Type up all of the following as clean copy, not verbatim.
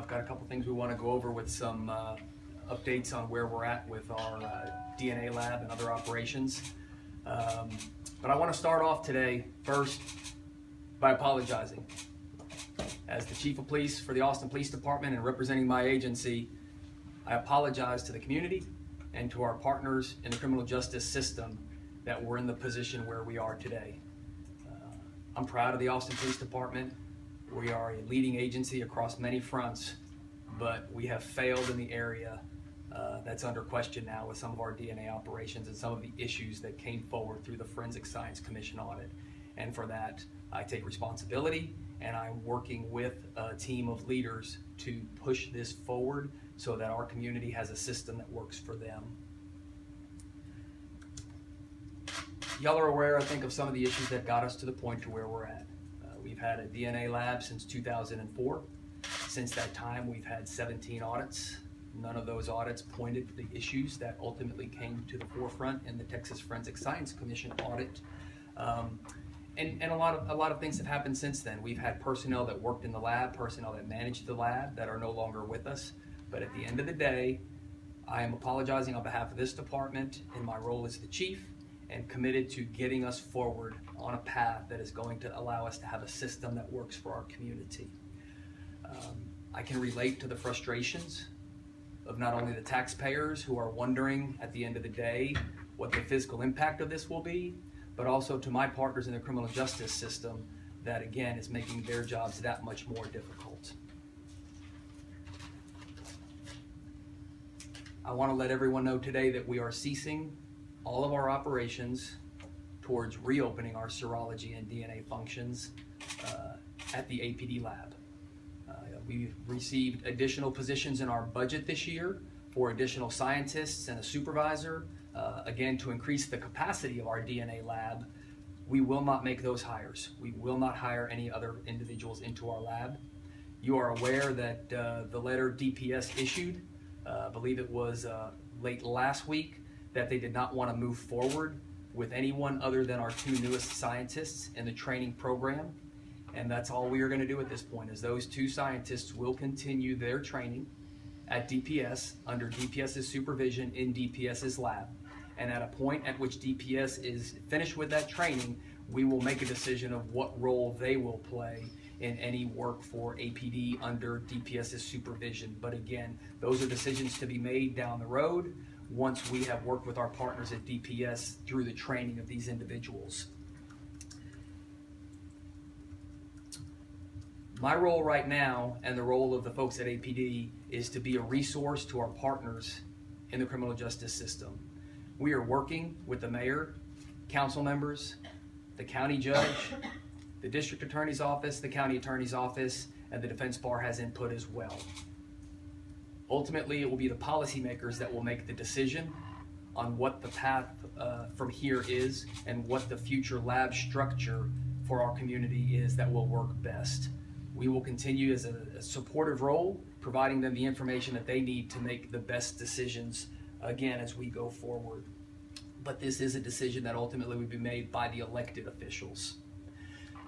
I've got a couple things we want to go over with some updates on where we're at with our DNA lab and other operations. But I want to start off today first by apologizing. As the Chief of Police for the Austin Police Department and representing my agency, I apologize to the community and to our partners in the criminal justice system that we're in the position where we are today. I'm proud of the Austin Police Department. We are a leading agency across many fronts, but we have failed in the area that's under question now with some of our DNA operations and some of the issues that came forward through the Forensic Science Commission audit. And for that, I take responsibility, and I'm working with a team of leaders to push this forward so that our community has a system that works for them. Y'all are aware, I think, of some of the issues that got us to the point to where we're at. We've had a DNA lab since 2004. Since that time, we've had 17 audits. None of those audits pointed to the issues that ultimately came to the forefront in the Texas Forensic Science Commission audit. And a lot of things have happened since then. We've had personnel that worked in the lab, personnel that managed the lab that are no longer with us. But at the end of the day, I am apologizing on behalf of this department in my role as the chief, and committed to getting us forward on a path that is going to allow us to have a system that works for our community. I can relate to the frustrations of not only the taxpayers who are wondering at the end of the day what the physical impact of this will be, but also to my partners in the criminal justice system that again is making their jobs that much more difficult. I want to let everyone know today that we are ceasing all of our operations towards reopening our serology and DNA functions at the APD lab. We've received additional positions in our budget this year for additional scientists and a supervisor, again, to increase the capacity of our DNA lab. We will not make those hires. We will not hire any other individuals into our lab. You are aware that the letter DPS issued, I believe it was late last week, that they did not want to move forward with anyone other than our two newest scientists in the training program. And that's all we are going to do at this point, is those two scientists will continue their training at DPS under DPS's supervision in DPS's lab. And at a point at which DPS is finished with that training, we will make a decision of what role they will play in any work for APD under DPS's supervision. But again, those are decisions to be made down the road once we have worked with our partners at DPS through the training of these individuals. My role right now, and the role of the folks at APD, is to be a resource to our partners in the criminal justice system. We are working with the mayor, council members, the county judge, the district attorney's office, the county attorney's office, and the defense bar has input as well. Ultimately, it will be the policymakers that will make the decision on what the path from here is and what the future lab structure for our community is that will work best. We will continue as a supportive role, providing them the information that they need to make the best decisions, again, as we go forward. But this is a decision that ultimately will be made by the elected officials.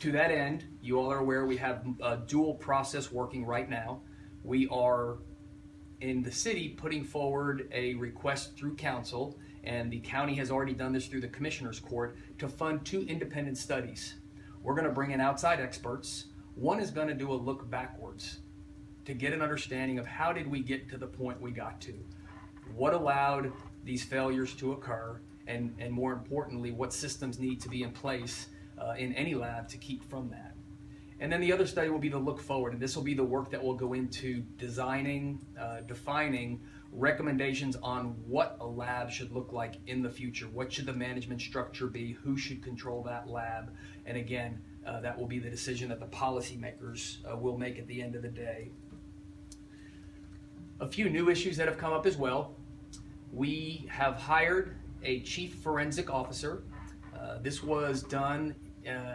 To that end, you all are aware we have a dual process working right now. We are in the city putting forward a request through council, and the county has already done this through the commissioner's court, to fund 2 independent studies. We're going to bring in outside experts. One is going to do a look backwards to get an understanding of how did we get to the point we got to, what allowed these failures to occur, and more importantly, what systems need to be in place in any lab to keep from that. And then the other study will be the look forward, and this will be the work that will go into designing, defining recommendations on what a lab should look like in the future. What should the management structure be? Who should control that lab? And again, that will be the decision that the policymakers will make at the end of the day. A few new issues that have come up as well. We have hired a chief forensic officer. This was done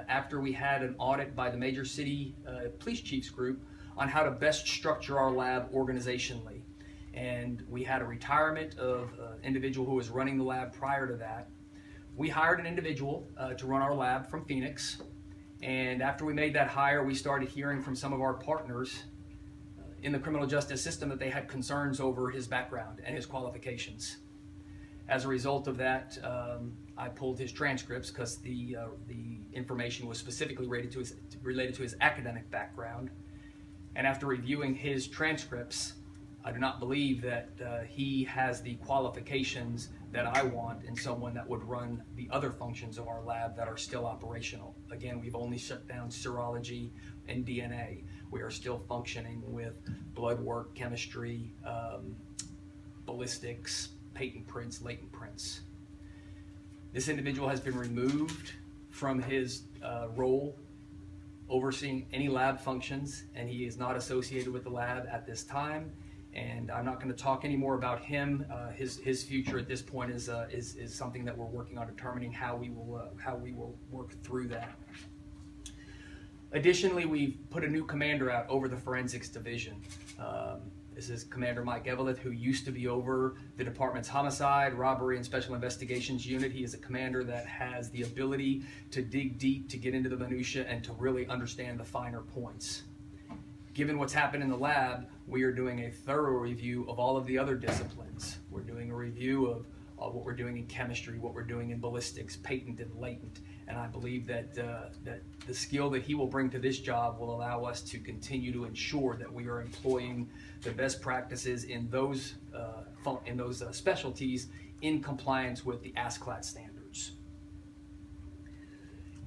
after we had an audit by the Major City Police Chiefs Group on how to best structure our lab organizationally. And we had a retirement of an individual who was running the lab prior to that. We hired an individual to run our lab from Phoenix. And after we made that hire, we started hearing from some of our partners in the criminal justice system that they had concerns over his background and his qualifications. As a result of that, I pulled his transcripts because the information was specifically related to his academic background. And after reviewing his transcripts, I do not believe that he has the qualifications that I want in someone that would run the other functions of our lab that are still operational. Again, we've only shut down serology and DNA. We are still functioning with blood work, chemistry, ballistics, patent prints, latent prints. This individual has been removed from his role overseeing any lab functions, and he is not associated with the lab at this time. And I'm not going to talk any more about him. His future at this point is something that we're working on determining how we will work through that. Additionally, we've put a new commander out over the forensics division. This is Commander Mike Eveleth, who used to be over the department's homicide, robbery, and special investigations unit. He is a commander that has the ability to dig deep, to get into the minutia, and to really understand the finer points. Given what's happened in the lab, we are doing a thorough review of all of the other disciplines. We're doing a review of what we're doing in chemistry, what we're doing in ballistics, patent and latent. And I believe that that the skill that he will bring to this job will allow us to continue to ensure that we are employing the best practices in those specialties in compliance with the ASCLD standards.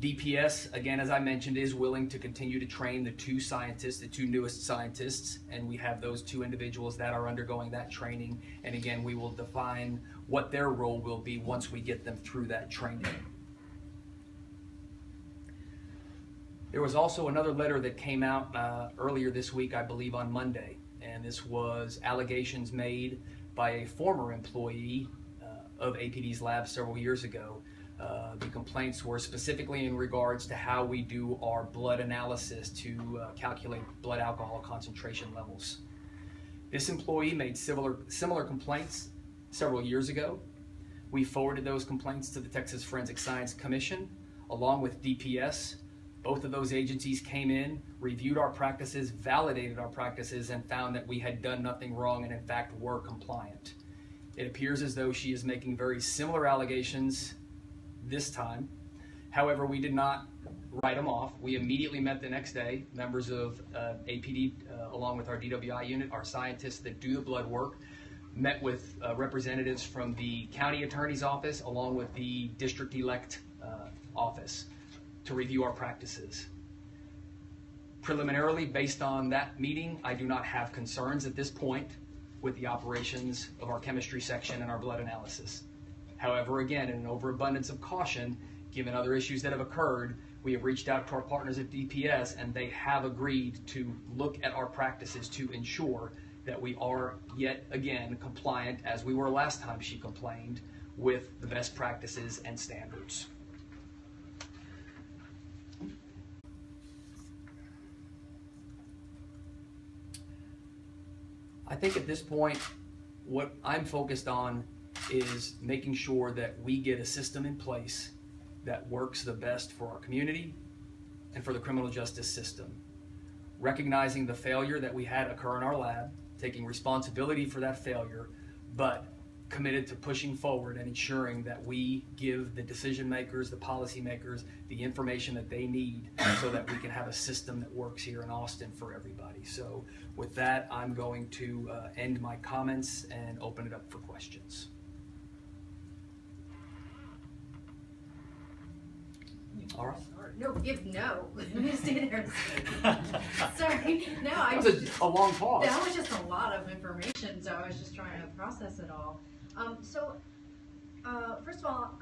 DPS, again, as I mentioned, is willing to continue to train the two newest scientists, and we have those two individuals that are undergoing that training. And again, we will define what their role will be once we get them through that training. There was also another letter that came out earlier this week, I believe on Monday, and this was allegations made by a former employee of APD's lab several years ago. The complaints were specifically in regards to how we do our blood analysis to calculate blood alcohol concentration levels. This employee made similar complaints several years ago. We forwarded those complaints to the Texas Forensic Science Commission along with DPS. Both of those agencies came in, reviewed our practices, validated our practices, and found that we had done nothing wrong and in fact were compliant. It appears as though she is making very similar allegations this time. However, we did not write them off. We immediately met the next day, members of APD, along with our DWI unit, our scientists that do the blood work, met with representatives from the county attorney's office along with the district elect office to review our practices. Preliminarily, based on that meeting, I do not have concerns at this point with the operations of our chemistry section and our blood analysis. However, again, in an overabundance of caution, given other issues that have occurred, we have reached out to our partners at DPS, and they have agreed to look at our practices to ensure that we are yet again compliant, as we were last time she complained, with the best practices and standards. I think at this point, what I'm focused on is making sure that we get a system in place that works the best for our community and for the criminal justice system. Recognizing the failure that we had occur in our lab, taking responsibility for that failure, but committed to pushing forward and ensuring that we give the decision makers, the policy makers, the information that they need so that we can have a system that works here in Austin for everybody. So with that, I'm going to end my comments and open it up for questions. All right. No. Let me stay there. Sorry. No, That was a long pause. That was just a lot of information, so I was just trying to process it all. First of all,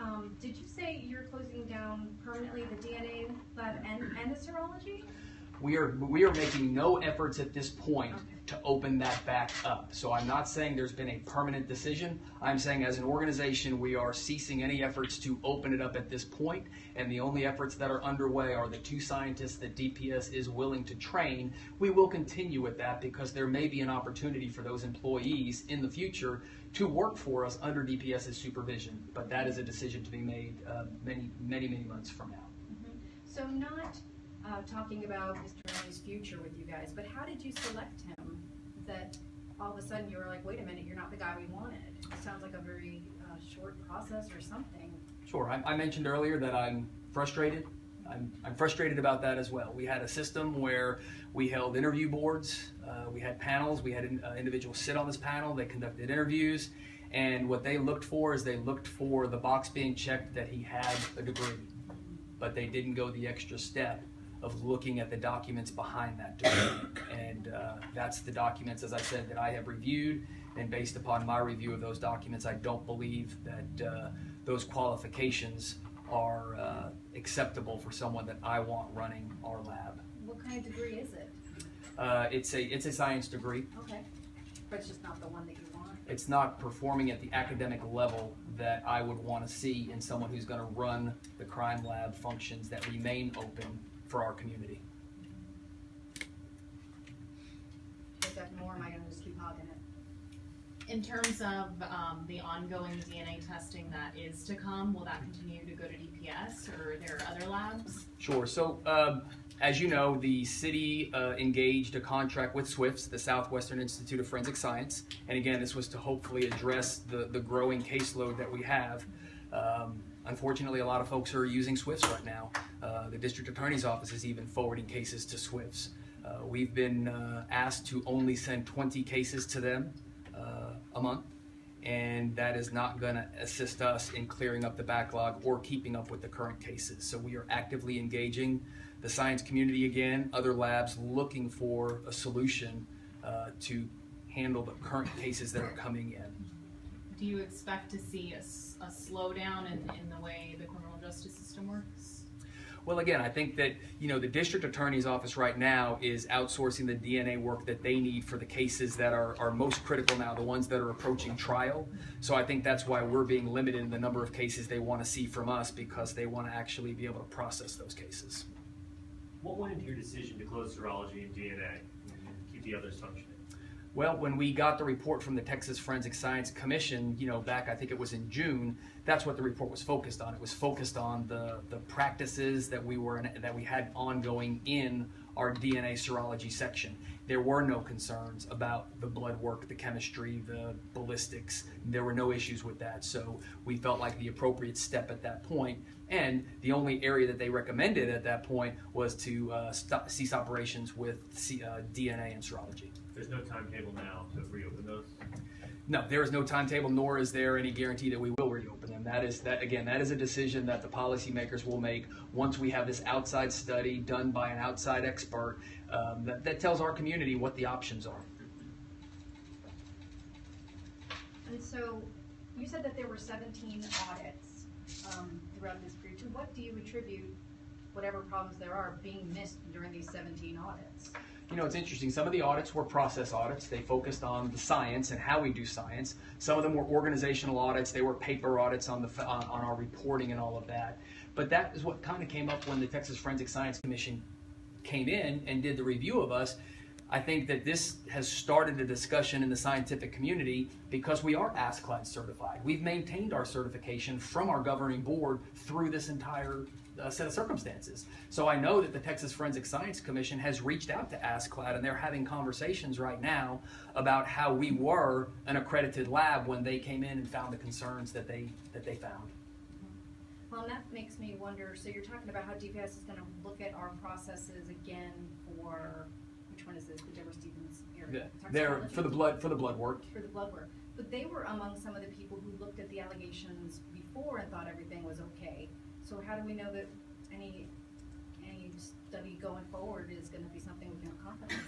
did you say you're closing down permanently the DNA lab and the serology? We are making no efforts at this point to open that back up. So I'm not saying there's been a permanent decision. I'm saying as an organization, we are ceasing any efforts to open it up at this point, and the only efforts that are underway are the two scientists that DPS is willing to train. We will continue with that because there may be an opportunity for those employees in the future to work for us under DPS's supervision, but that is a decision to be made many months from now. So not talking about Mr. Riley's future with you guys, but how did you select him sudden you were like, wait a minute, you're not the guy we wanted? It sounds like a very short process or something. Sure. I mentioned earlier that I'm frustrated. I'm frustrated about that as well. We had a system where we held interview boards, we had panels, we had individuals sit on this panel, they conducted interviews, and what they looked for is they looked for the box being checked that he had a degree, but they didn't go the extra step of looking at the documents behind that degree. And that's the documents, as I said, that I have reviewed, and based upon my review of those documents, I don't believe that those qualifications are acceptable for someone that I want running our lab. What kind of degree is it? It's a science degree. Okay, but it's just not the one that you want? It's not performing at the academic level that I would want to see in someone who's going to run the crime lab functions that remain open for our community. Is that more, or am I going to just keep hogging it? In terms of the ongoing DNA testing that is to come, will that continue to go to DPS, or are there other labs? Sure. So, as you know, the city engaged a contract with SWIFS, the Southwestern Institute of Forensic Science, and again, this was to hopefully address the growing caseload that we have. Unfortunately, a lot of folks are using SWIFS right now. The district attorney's office is even forwarding cases to SWIFS. We've been asked to only send 20 cases to them a month, and that is not going to assist us in clearing up the backlog or keeping up with the current cases. So we are actively engaging the science community again, other labs, looking for a solution to handle the current cases that are coming in. Do you expect to see a slowdown in the way the criminal justice system works? Well, again, I think that, the district attorney's office right now is outsourcing the DNA work that they need for the cases that are most critical now, the ones that are approaching trial. So I think that's why we're being limited in the number of cases they want to see from us, because they want to actually be able to process those cases. What went into your decision to close serology and DNA and keep the others functioning? Well, when we got the report from the Texas Forensic Science Commission, back, I think it was in June, that's what the report was focused on. It was focused on the practices that we had ongoing in our DNA serology section. There were no concerns about the blood work, the chemistry, the ballistics. There were no issues with that. So we felt like the appropriate step at that point, and the only area that they recommended at that point was to cease operations with DNA and serology. There's no timetable now to reopen those? No, there is no timetable, nor is there any guarantee that we will reopen them. That is a decision that the policymakers will make once we have this outside study done by an outside expert that tells our community what the options are. And so you said that there were 17 audits throughout this period. To what do you attribute whatever problems there are being missed during these 17 audits? It's interesting. Some of the audits were process audits. They focused on the science and how we do science. Some of them were organizational audits. They were paper audits on our reporting and all of that. But that is what kind of came up when the Texas Forensic Science Commission came in and did the review of us. I think that this has started a discussion in the scientific community because we are ASCLD certified. We've maintained our certification from our governing board through this entire set of circumstances. So I know that the Texas Forensic Science Commission has reached out to ASCLD, and they're having conversations right now about how we were an accredited lab when they came in and found the concerns that they found. Well, and that makes me wonder, so you're talking about how DPS is going to look at our processes again for, which one is this, the Deborah Stevens area? They're for the blood work. For the blood work. But they were among some of the people who looked at the allegations before and thought everything was okay. So how do we know that any study going forward is going to be something we can have confidence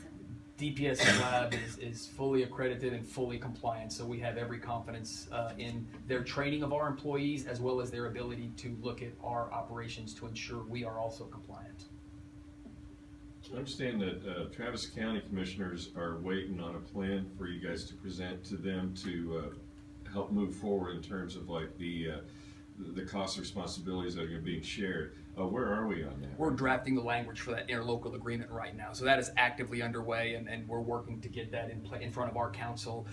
in? DPS lab is fully accredited and fully compliant, so we have every confidence in their training of our employees as well as their ability to look at our operations to ensure we are also compliant. I understand that Travis County commissioners are waiting on a plan for you guys to present to them to help move forward in terms of like the cost responsibilities that are being shared. Where are we on that? We're drafting the language for that interlocal agreement right now. So that is actively underway, and we're working to get that in front of our council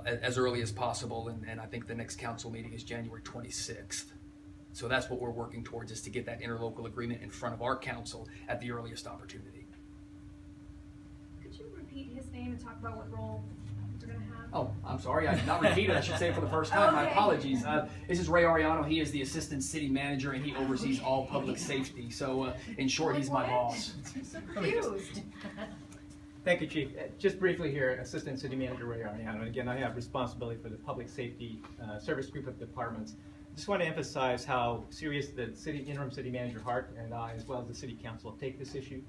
as early as possible. And I think the next council meeting is January 26th. So that's what we're working towards, is to get that interlocal agreement in front of our council at the earliest opportunity. Could you repeat his name and talk about what role we're gonna have? Oh, I'm sorry, I did not repeat it, I should say it for the first time, my Okay. apologies. This is Ray Ariano, he is the Assistant City Manager and he oversees all public safety, so in short, he's my What? boss. I'm so confused. Thank you, Chief. Just briefly here, Assistant City Manager Ray Ariano. Again, I have responsibility for the public safety service group of departments. Just want to emphasize how serious the interim city manager Hart and I, as well as the city council, take this issue.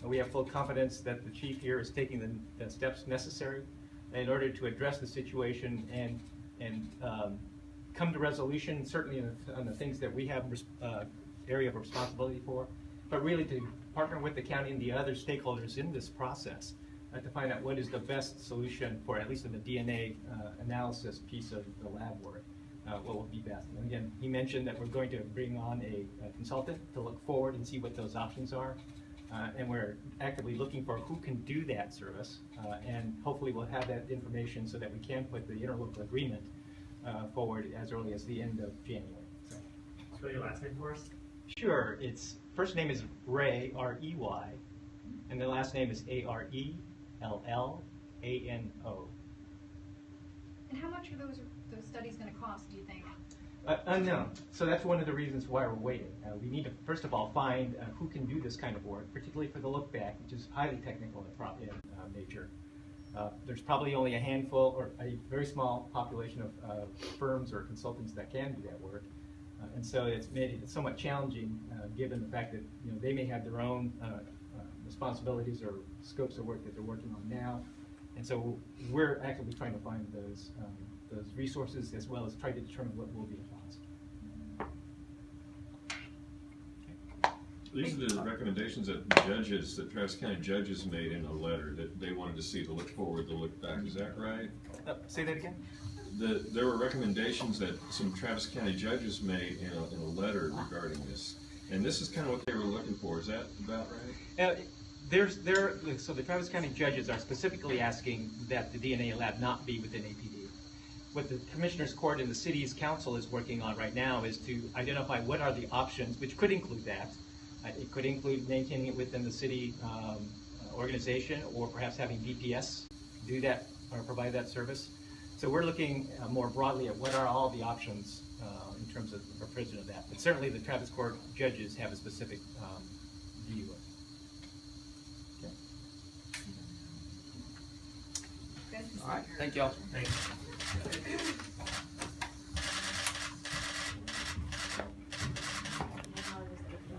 We have full confidence that the chief here is taking the steps necessary in order to address the situation and come to resolution, certainly on the things that we have area of responsibility for, but really to partner with the county and the other stakeholders in this process to find out what is the best solution for, at least in the DNA analysis piece of the lab work, what will be best. And again, he mentioned that we're going to bring on a consultant to look forward and see what those options are. And we're actively looking for who can do that service, and hopefully we'll have that information so that we can put the interlocal agreement forward as early as the end of January. So. Spell your last name for us. Sure, its first name is Ray, R-E-Y, and the last name is A-R-E-L-L-A-N-O. And how much are those studies gonna cost, do you think? Unknown. So that's one of the reasons why we're waiting. We need to, first of all, find who can do this kind of work, particularly for the look back, which is highly technical in nature. There's probably only a handful or a very small population of firms or consultants that can do that work. And so it's made it somewhat challenging given the fact that they may have their own responsibilities or scopes of work that they're working on now. And so we're actively trying to find those resources as well as try to determine what will be the cost. These are the recommendations that Travis County judges made in a letter that they wanted to see the look forward, the look back. Is that right? Say that again? There were recommendations that some Travis County judges made in a letter regarding this. And this is kind of what they were looking for. Is that about right? So the Travis County judges are specifically asking that the DNA lab not be within APD. What the Commissioners Court and the City's Council is working on right now is to identify what are the options, which could include that. It could include maintaining it within the city organization, or perhaps having DPS do that or provide that service. So we're looking more broadly at what are all the options in terms of the provision of that. But certainly the Travis Court judges have a specific view of it. All right, thank y'all. Thanks.